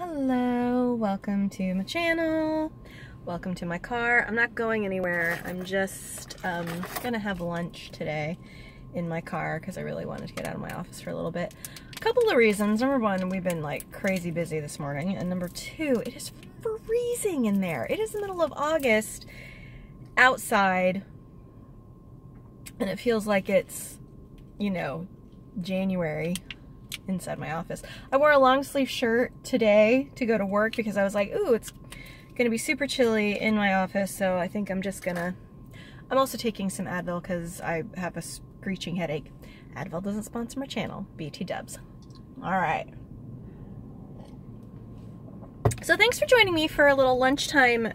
Hello, welcome to my channel. Welcome to my car. I'm not going anywhere. I'm just gonna have lunch today in my car because I really wanted to get out of my office for a little bit. A couple of reasons. Number one, we've been like crazy busy this morning. And number two, it is freezing in there. It is the middle of August outside and it feels like it's, you know, January inside my office. I wore a long sleeve shirt today to go to work because I was like, ooh, it's gonna be super chilly in my office, so I think I'm just gonna, I'm also taking some Advil because I have a screeching headache. Advil doesn't sponsor my channel, BT dubs. Alright. So thanks for joining me for a little lunchtime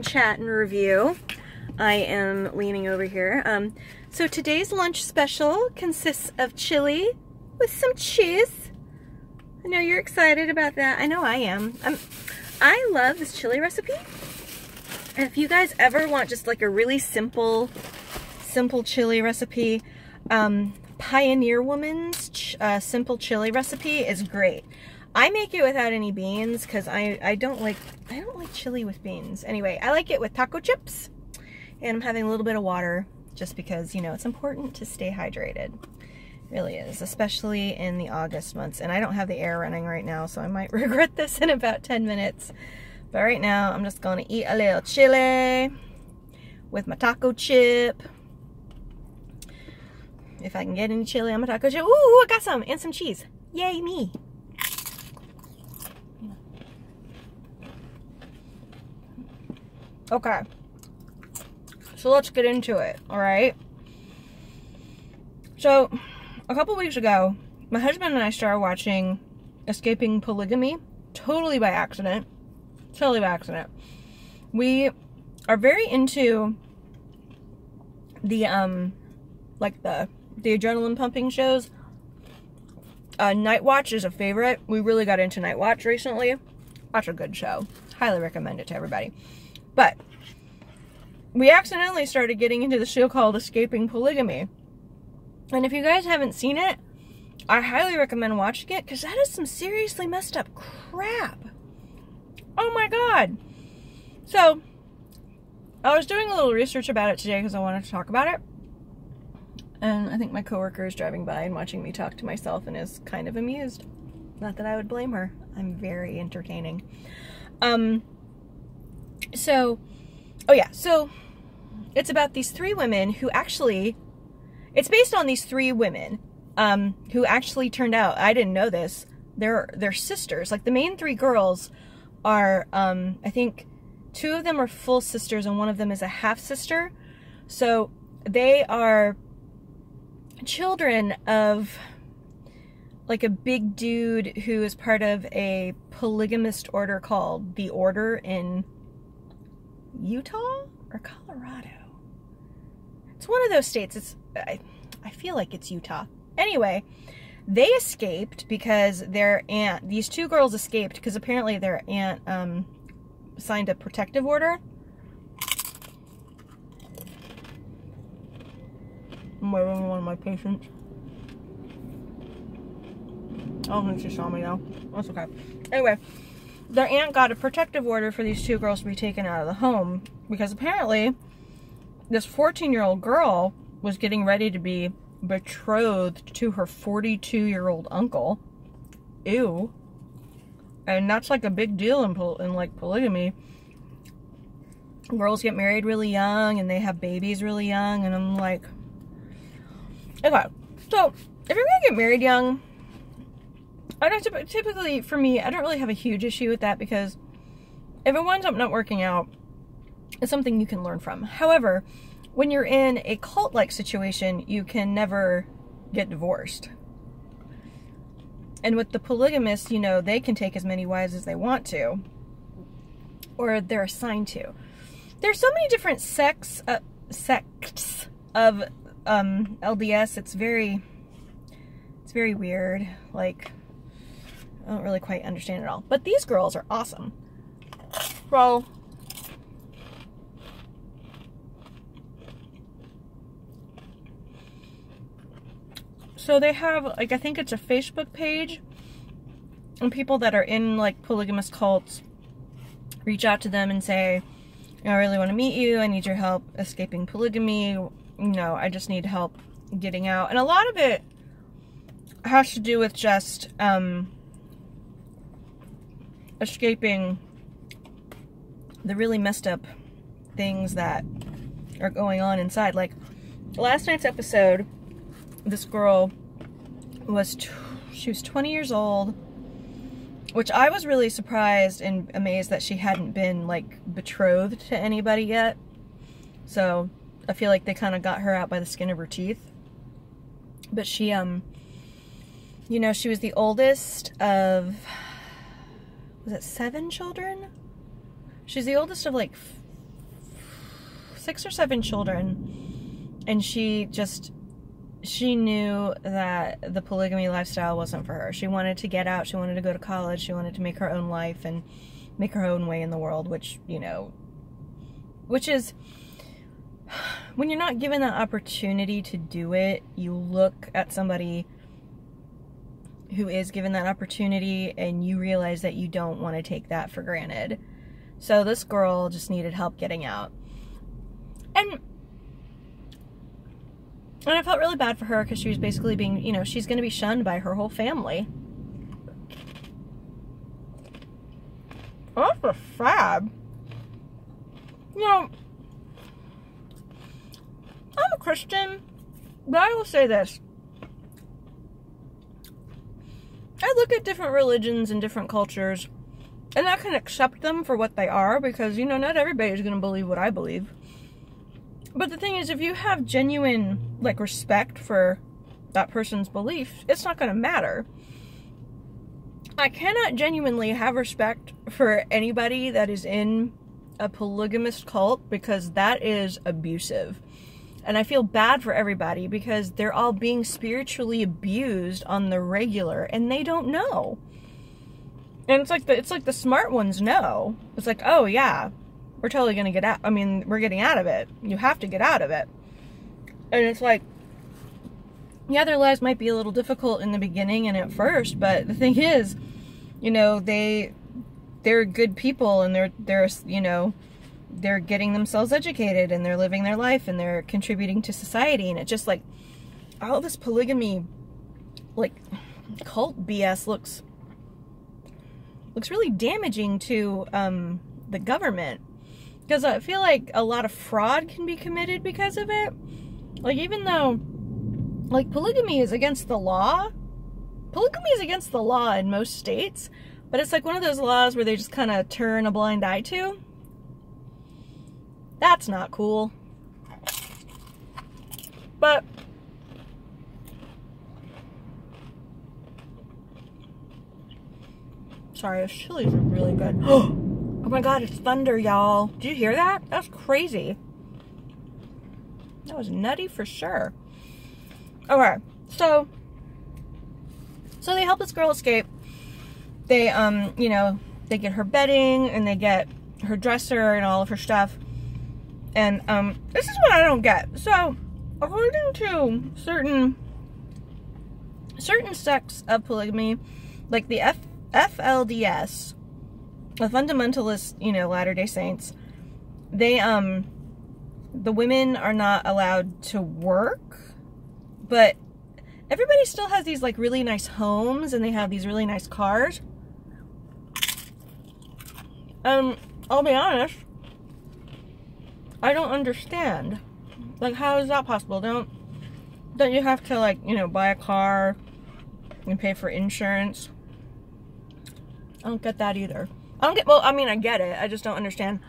chat and review. I am leaning over here. So today's lunch special consists of chili with some cheese. I know you're excited about that. I know I am. I love this chili recipe. And if you guys ever want just like a really simple chili recipe, Pioneer Woman's simple chili recipe is great. I make it without any beans because I don't like chili with beans. Anyway, I like it with taco chips, and I'm having a little bit of water just because, you know, it's important to stay hydrated. Really is, especially in the August months. And I don't have the air running right now, so I might regret this in about 10 minutes. But right now, I'm just gonna eat a little chili with my taco chip. If I can get any chili on my taco chip. Ooh, I got some, and some cheese. Yay, me. Okay. So let's get into it, all right? So, a couple weeks ago, my husband and I started watching Escaping Polygamy, totally by accident. Totally by accident. We are very into the, like the adrenaline pumping shows. Night Watch is a favorite. We really got into Night Watch recently. That's a good show. Highly recommend it to everybody. But we accidentally started getting into the show called Escaping Polygamy. And if you guys haven't seen it, I highly recommend watching it because that is some seriously messed up crap. Oh my god. So, I was doing a little research about it today because I wanted to talk about it. And I think my coworker is driving by and watching me talk to myself and is kind of amused. Not that I would blame her. I'm very entertaining. So it's about these three women who actually, it's based on these three women who actually turned out, I didn't know this, they're sisters. Like the main three girls are, I think two of them are full sisters and one of them is a half sister. So they are children of like a big dude who is part of a polygamist order called the Order in Utah or Colorado. It's one of those states. I feel like it's Utah. Anyway, they escaped because their aunt, these two girls escaped because apparently their aunt signed a protective order. I'm waiting on one of my patients. I don't think she saw me though. That's okay. Anyway, their aunt got a protective order for these two girls to be taken out of the home because apparently this 14-year-old girl was getting ready to be betrothed to her 42-year-old uncle. Ew. And that's like a big deal in like polygamy. Girls get married really young and they have babies really young, and I'm like, okay, so if you're gonna get married young, I don't typically, for me, I don't really have a huge issue with that because if it winds up not working out, it's something you can learn from. However, when you're in a cult-like situation, you can never get divorced. And with the polygamists, you know, they can take as many wives as they want to, or they're assigned to. There's so many different sects of LDS. It's very weird. Like, I don't really quite understand it all. But these girls are awesome. Well, so they have, like, I think it's a Facebook page when people that are in like polygamous cults reach out to them and say, I really want to meet you, I need your help escaping polygamy, I just need help getting out. And a lot of it has to do with just escaping the really messed up things that are going on inside. Like last night's episode, this girl she was 20 years old, which I was really surprised and amazed that she hadn't been like betrothed to anybody yet. So I feel like they kind of got her out by the skin of her teeth. But she she was the oldest of, was it 7 children? She's the oldest of like 6 or 7 children. And she knew that the polygamy lifestyle wasn't for her. She wanted to get out. She wanted to go to college. She wanted to make her own life and make her own way in the world, which is, when you're not given that opportunity to do it, you look at somebody who is given that opportunity and you realize that you don't want to take that for granted. So this girl just needed help getting out. And I felt really bad for her because she was basically being, she's going to be shunned by her whole family. Oh, for fab. I'm a Christian, but I will say this. I look at different religions and different cultures, and I can accept them for what they are because, not everybody is going to believe what I believe. But the thing is, if you have genuine, respect for that person's belief, it's not going to matter. I cannot genuinely have respect for anybody that is in a polygamous cult because that is abusive. And I feel bad for everybody because they're all being spiritually abused on the regular and they don't know. And it's like the smart ones know. It's like, oh yeah, we're totally going to get out. I mean, we're getting out of it. You have to get out of it. And it's like, yeah, their lives might be a little difficult in the beginning and at first, but the thing is, they're good people and they're getting themselves educated and they're living their life and they're contributing to society. And it just all this polygamy, cult BS looks really damaging to the government. Because I feel like a lot of fraud can be committed because of it. Even though, polygamy is against the law. Polygamy is against the law in most states. But it's one of those laws where they just kind of turn a blind eye to. That's not cool. But sorry, those chilies are really good. Oh my god, it's thunder, y'all. Did you hear that? That's crazy. That was nutty for sure. Okay, so they help this girl escape. They, they get her bedding and they get her dresser and all of her stuff. And, this is what I don't get. So, according to certain sects of polygamy, like the FLDS, the fundamentalist, Latter-day Saints, they, the women are not allowed to work, but everybody still has these, really nice homes, and they have these really nice cars. I'll be honest, I don't understand. How is that possible? Don't you have to, buy a car and pay for insurance? I don't get that either. I get it. I just don't understand.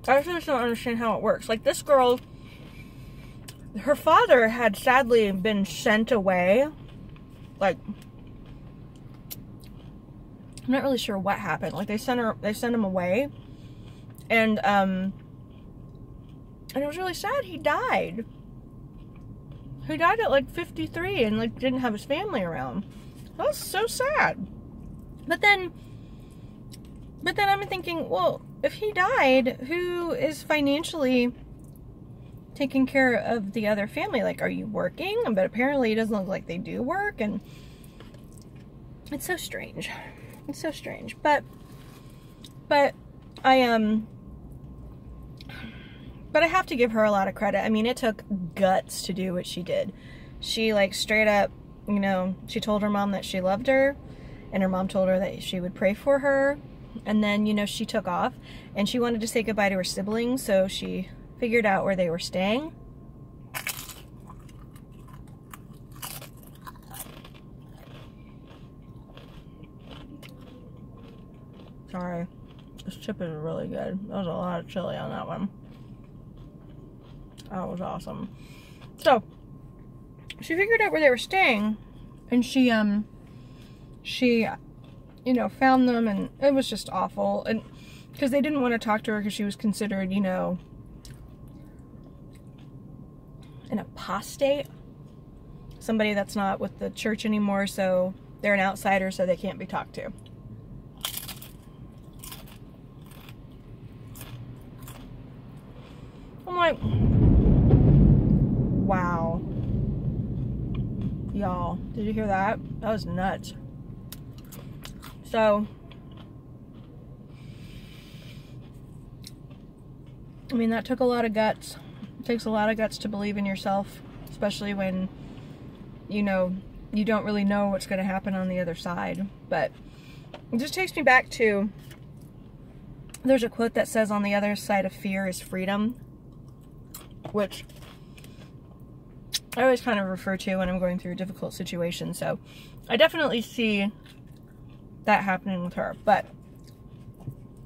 I just don't understand how it works. This girl, her father had sadly been sent away. I'm not really sure what happened. They sent him away. And it was really sad. He died. He died at 53 and didn't have his family around. That was so sad. But then I'm thinking, well, if he died, who is financially taking care of the other family? Are you working? But apparently it doesn't look like they do work. And It's so strange. It's so strange. But I have to give her a lot of credit. I mean, it took guts to do what she did. She, like, straight up, you know, she told her mom that she loved her, and her mom told her that she would pray for her, and then, you know, she took off, and she wanted to say goodbye to her siblings, so she figured out where they were staying. Sorry. This chip is really good. There was a lot of chili on that one. That was awesome. So, she figured out where they were staying, and she, you know, found them, and it was just awful. And because they didn't want to talk to her because she was considered, you know, an apostate. Somebody that's not with the church anymore, so they're an outsider, so they can't be talked to. I'm like, wow. Y'all, did you hear that? That was nuts. So, I mean, that took a lot of guts. It takes a lot of guts to believe in yourself, especially when, you know, you don't really know what's going to happen on the other side. But it just takes me back to, there's a quote that says, on the other side of fear is freedom, which I always kind of refer to when I'm going through a difficult situation. So I definitely see that happening with her. But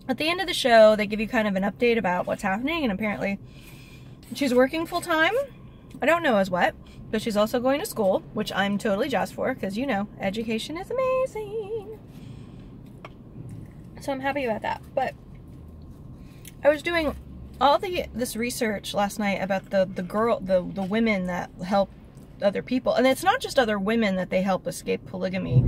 at the end of the show, they give you kind of an update about what's happening, and apparently she's working full-time. I don't know as what, but she's also going to school, which I'm totally jazzed for, because, you know, education is amazing. So I'm happy about that. But I was doing all this research last night about the women that help other people, and it's not just other women that they help escape polygamy.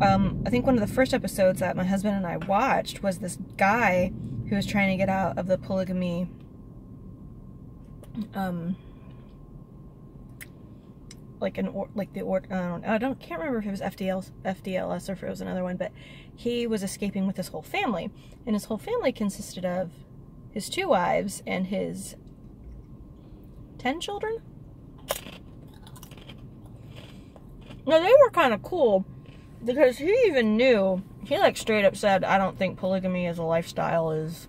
I think one of the first episodes that my husband and I watched was this guy who was trying to get out of the polygamy, can't remember if it was FDLS or if it was another one, but he was escaping with his whole family, and his whole family consisted of his 2 wives and his 10 children. Now, they were kind of cool, because he even knew, he like straight up said, I don't think polygamy as a lifestyle as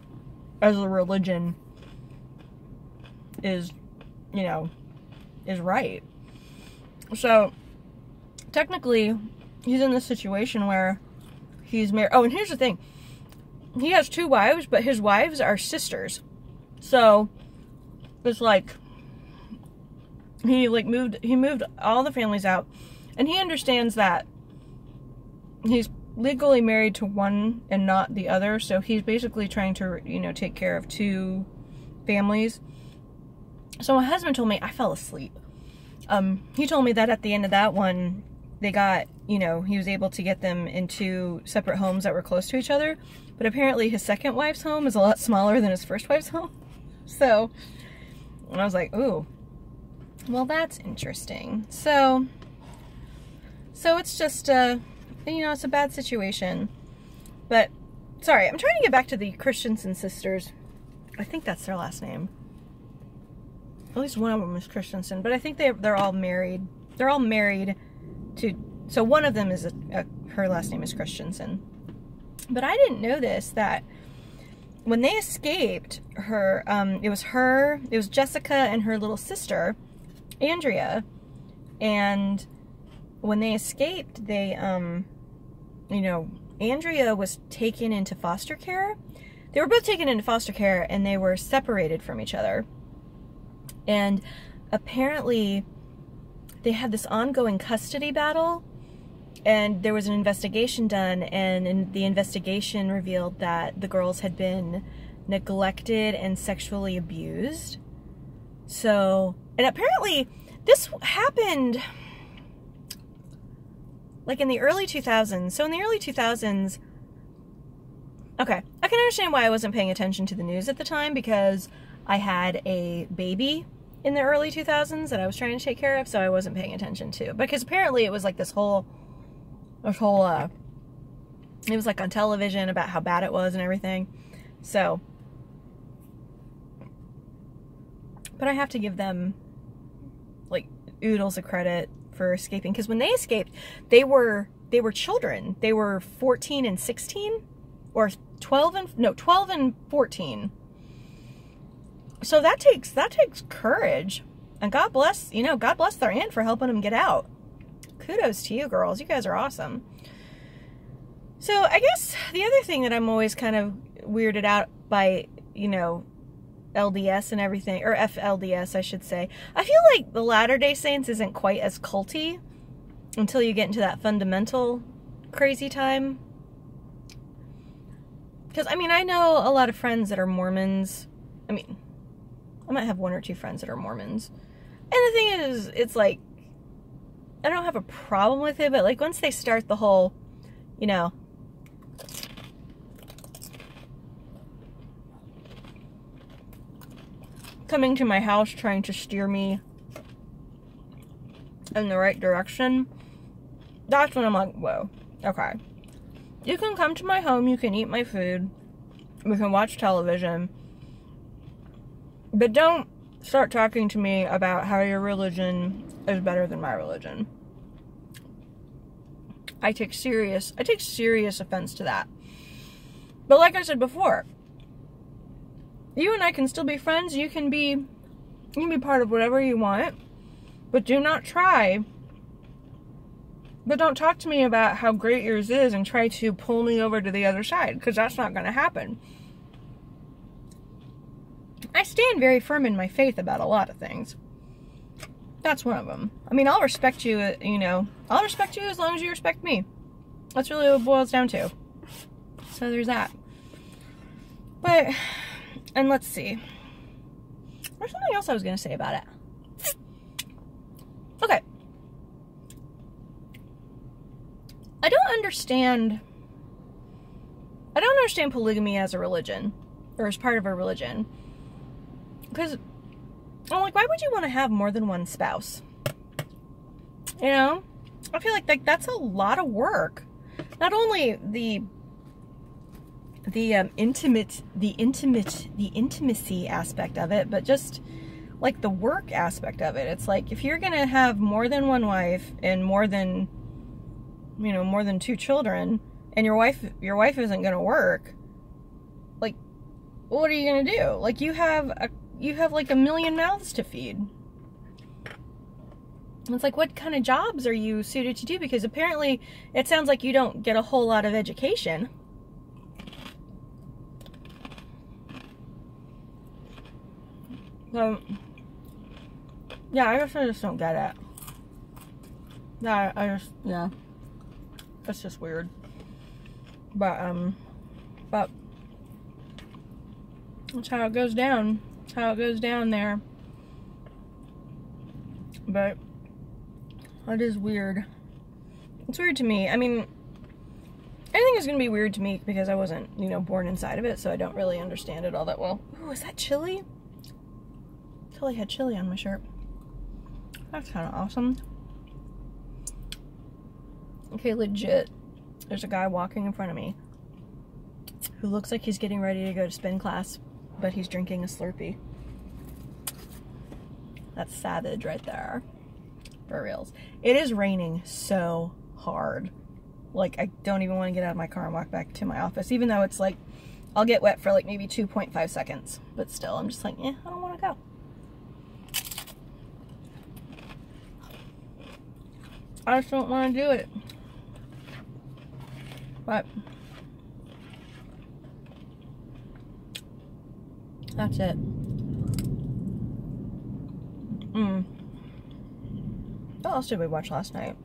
a religion is, you know, is right. So, technically, he's in this situation where he's married. Oh, and here's the thing. He has 2 wives, but his wives are sisters. So, it's like, he moved all the families out, and he understands that he's legally married to one and not the other, so he's basically trying to, you know, take care of 2 families. So my husband told me, I fell asleep. He told me that at the end of that one, they got, you know, he was able to get them into separate homes that were close to each other, but apparently his second wife's home is a lot smaller than his first wife's home. So, and I was like, ooh, well, that's interesting. So it's just, you know, it's a bad situation. But, sorry, I'm trying to get back to the Christensen sisters. I think that's their last name. At least one of them is Christensen, but I think they're all married. They're all married to, so one of them is her last name is Christensen. But I didn't know this, that when they escaped, it was Jessica and her little sister, Andrea, and when they escaped, they, you know, Andrea was taken into foster care. They were both taken into foster care, and they were separated from each other. And apparently, they had this ongoing custody battle, and there was an investigation done, and the investigation revealed that the girls had been neglected and sexually abused. So, and apparently, this happened like in the early 2000s. So in the early 2000s, okay, I can understand why I wasn't paying attention to the news at the time, because I had a baby in the early 2000s that I was trying to take care of, so I wasn't paying attention to. Because apparently it was like this whole, This whole, it was like on television about how bad it was and everything. So, but I have to give them, like, oodles of credit for escaping. Because when they escaped, they were children. They were 14 and 16, or 12 and 14. So that takes courage. And God bless, you know, God bless their aunt for helping them get out. Kudos to you girls. You guys are awesome. So I guess the other thing that I'm always kind of weirded out by, you know, LDS and everything, or FLDS I should say, I feel like the Latter-day Saints isn't quite as culty until you get into that fundamental crazy time. Because, I mean, I know a lot of friends that are Mormons. I mean, I might have one or two friends that are Mormons. And the thing is, it's like, I don't have a problem with it, but like once they start the whole, you know, coming to my house trying to steer me in the right direction, that's when I'm like, whoa, okay. You can come to my home, you can eat my food, we can watch television, but don't start talking to me about how your religion is better than my religion. I take serious offense to that. But like I said before, you and I can still be friends. You can be part of whatever you want, but do not try. But don't talk to me about how great yours is and try to pull me over to the other side, because that's not going to happen. I stand very firm in my faith about a lot of things. That's one of them. I mean, I'll respect you, you know, I'll respect you as long as you respect me. That's really what it boils down to. So there's that. But, and let's see. There's something else I was going to say about it. Okay. I don't understand polygamy as a religion, or as part of a religion. Because I'm like, why would you want to have more than one spouse? You know? I feel like that's a lot of work. Not only the intimacy aspect of it, but just like the work aspect of it. It's like, if you're gonna have more than one wife and more than, you know, more than 2 children, and your wife isn't gonna work, like, what are you gonna do? Like, you have like 1 million mouths to feed. It's like, what kind of jobs are you suited to do? Because apparently it sounds like you don't get a whole lot of education. So, yeah, I guess I just don't get it. Yeah, yeah. That's just weird. But that's how it goes down. That's how it goes down there. But it is weird. It's weird to me. I mean, anything is going to be weird to me because I wasn't, you know, born inside of it, so I don't really understand it all that well. Ooh, is that chili? I totally had chili on my shirt. That's kind of awesome. Okay, legit. There's a guy walking in front of me who looks like he's getting ready to go to spin class, but he's drinking a Slurpee. That's savage right there. For reals. It is raining so hard. Like, I don't even want to get out of my car and walk back to my office, even though it's like, I'll get wet for like maybe 2.5 seconds. But still, I'm just like, I don't want to go. I just don't want to do it. But that's it. What else did we watch last night?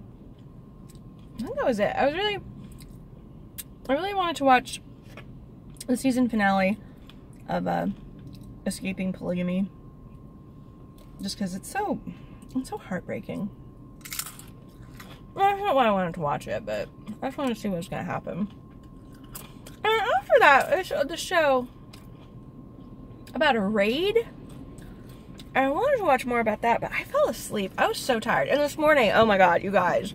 I think that was it. I really wanted to watch the season finale of Escaping Polygamy, just because it's so heartbreaking. Well, that's not why I wanted to watch it, but I just wanted to see what was going to happen. And after that, the show about a raid. And I wanted to watch more about that, but I fell asleep. I was so tired. And this morning, oh my god, you guys.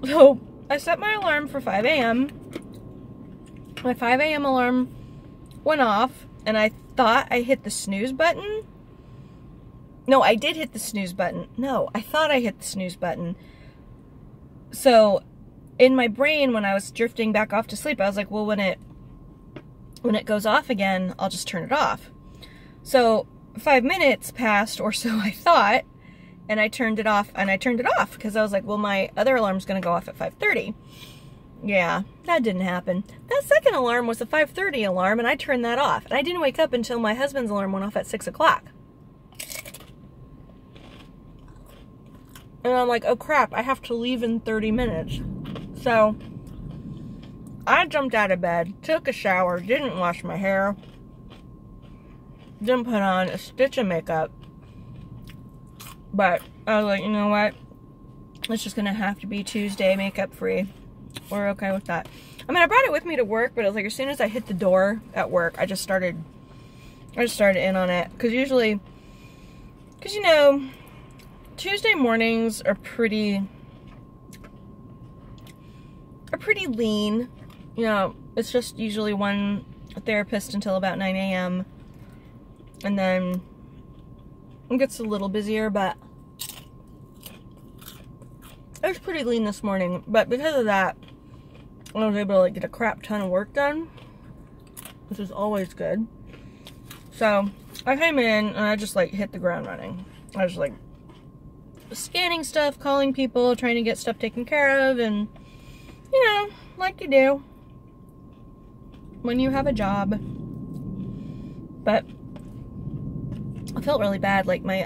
So I set my alarm for 5 a.m. My 5 a.m. alarm went off, and I thought I hit the snooze button. No, I did hit the snooze button. No, I thought I hit the snooze button. So in my brain, when I was drifting back off to sleep, I was like, well, when it goes off again, I'll just turn it off. So 5 minutes passed, or so I thought, and I turned it off, because I was like, well, my other alarm's going to go off at 5:30. Yeah, that didn't happen. That second alarm was the 5:30 alarm, and I turned that off. And I didn't wake up until my husband's alarm went off at 6 o'clock. And I'm like, oh crap, I have to leave in 30 minutes. So I jumped out of bed, took a shower, didn't wash my hair, didn't put on a stitch of makeup. But I was like, you know what? It's just gonna have to be Tuesday makeup free. We're okay with that. I mean, I brought it with me to work, but it was like as soon as I hit the door at work, I just started in on it. Because you know, Tuesday mornings are pretty lean. You know, it's just usually one therapist until about 9 a.m. And then it gets a little busier, but it was pretty lean this morning. But because of that, I was able to like get a crap ton of work done, which is always good. So I came in and I just like hit the ground running. I was like scanning stuff, calling people, trying to get stuff taken care of, and you know, like you do when you have a job. But I felt really bad. Like my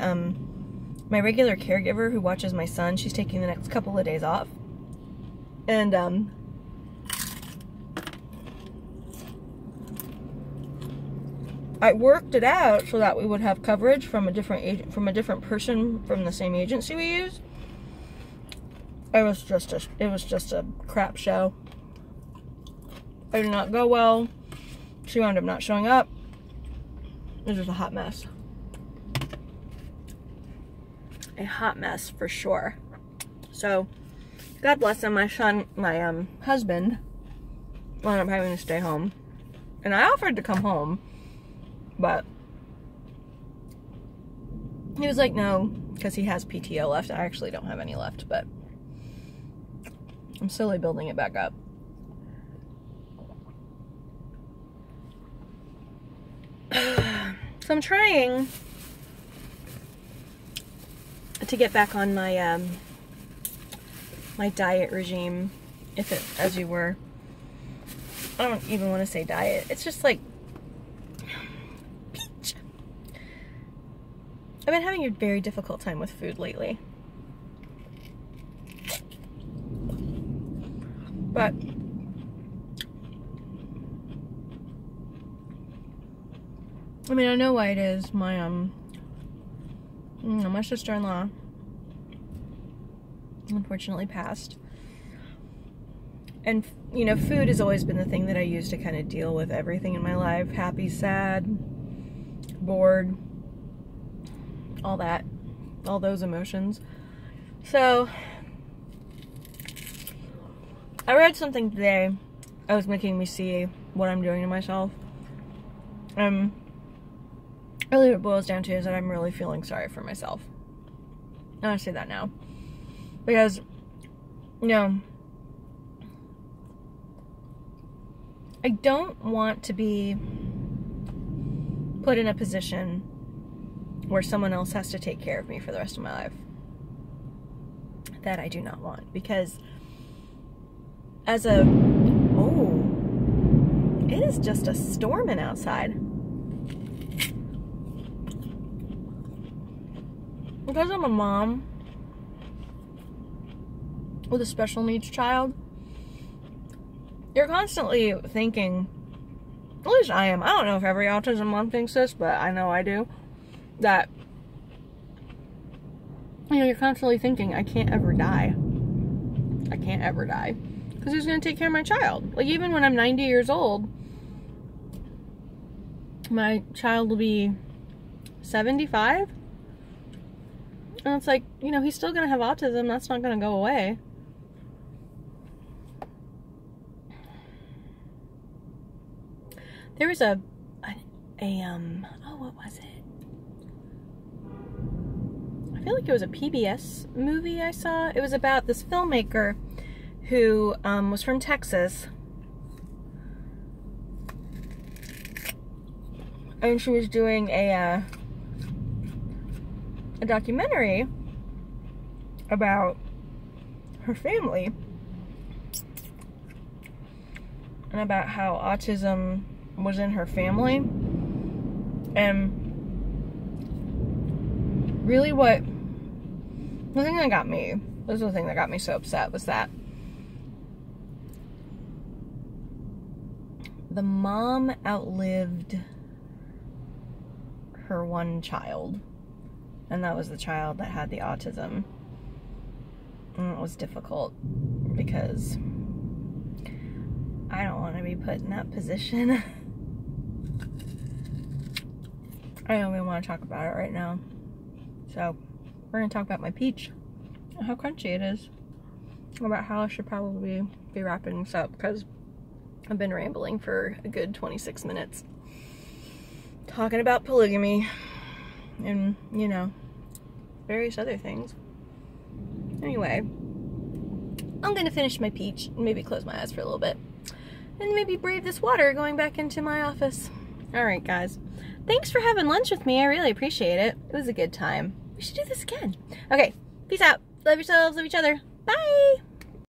regular caregiver who watches my son, she's taking the next couple of days off, and I worked it out so that we would have coverage from a different agent, from a different person from the same agency we use. It was just a crap show. It did not go well. She wound up not showing up. It was just a hot mess. A hot mess for sure. So, God bless him. My husband wound up having to stay home, and I offered to come home, but he was like, no, because he has PTO left. I actually don't have any left, but I'm slowly building it back up. So I'm trying to get back on my my diet regime, as you were. I don't even want to say diet. It's just like peach. I've been having a very difficult time with food lately. But I mean, I know why it is. My sister-in-law unfortunately passed. And, you know, food has always been the thing that I use to kind of deal with everything in my life. Happy, sad, bored, all that. All those emotions. So, I read something today that was making me see what I'm doing to myself. Really what it boils down to is that I'm really feeling sorry for myself. I want to say that now. Because, you know, I don't want to be put in a position where someone else has to take care of me for the rest of my life. That I do not want. Because as a... Oh. It is just a storming outside. Because I'm a mom with a special needs child, you're constantly thinking, at least I am, I don't know if every autism mom thinks this, but I know I do, that, you know, you're constantly thinking, I can't ever die. I can't ever die. Because who's going to take care of my child? Like, even when I'm 90 years old, my child will be 75. And it's like, you know, he's still going to have autism. That's not going to go away. There was oh, what was it? I feel like it was a PBS movie I saw. It was about this filmmaker who was from Texas. And she was doing a documentary about her family and about how autism was in her family. And really the thing that got me, this was the thing that got me so upset, was that the mom outlived her one child, and that was the child that had the autism. And it was difficult because I don't want to be put in that position. I don't even want to talk about it right now. So we're going to talk about my peach and how crunchy it is. About how I should probably be wrapping this up because I've been rambling for a good 26 minutes. Talking about polygamy and, you know, various other things. Anyway, I'm going to finish my peach and maybe close my eyes for a little bit. And maybe brave this water going back into my office. Alright guys, thanks for having lunch with me. I really appreciate it. It was a good time. We should do this again. Okay, peace out. Love yourselves, love each other. Bye!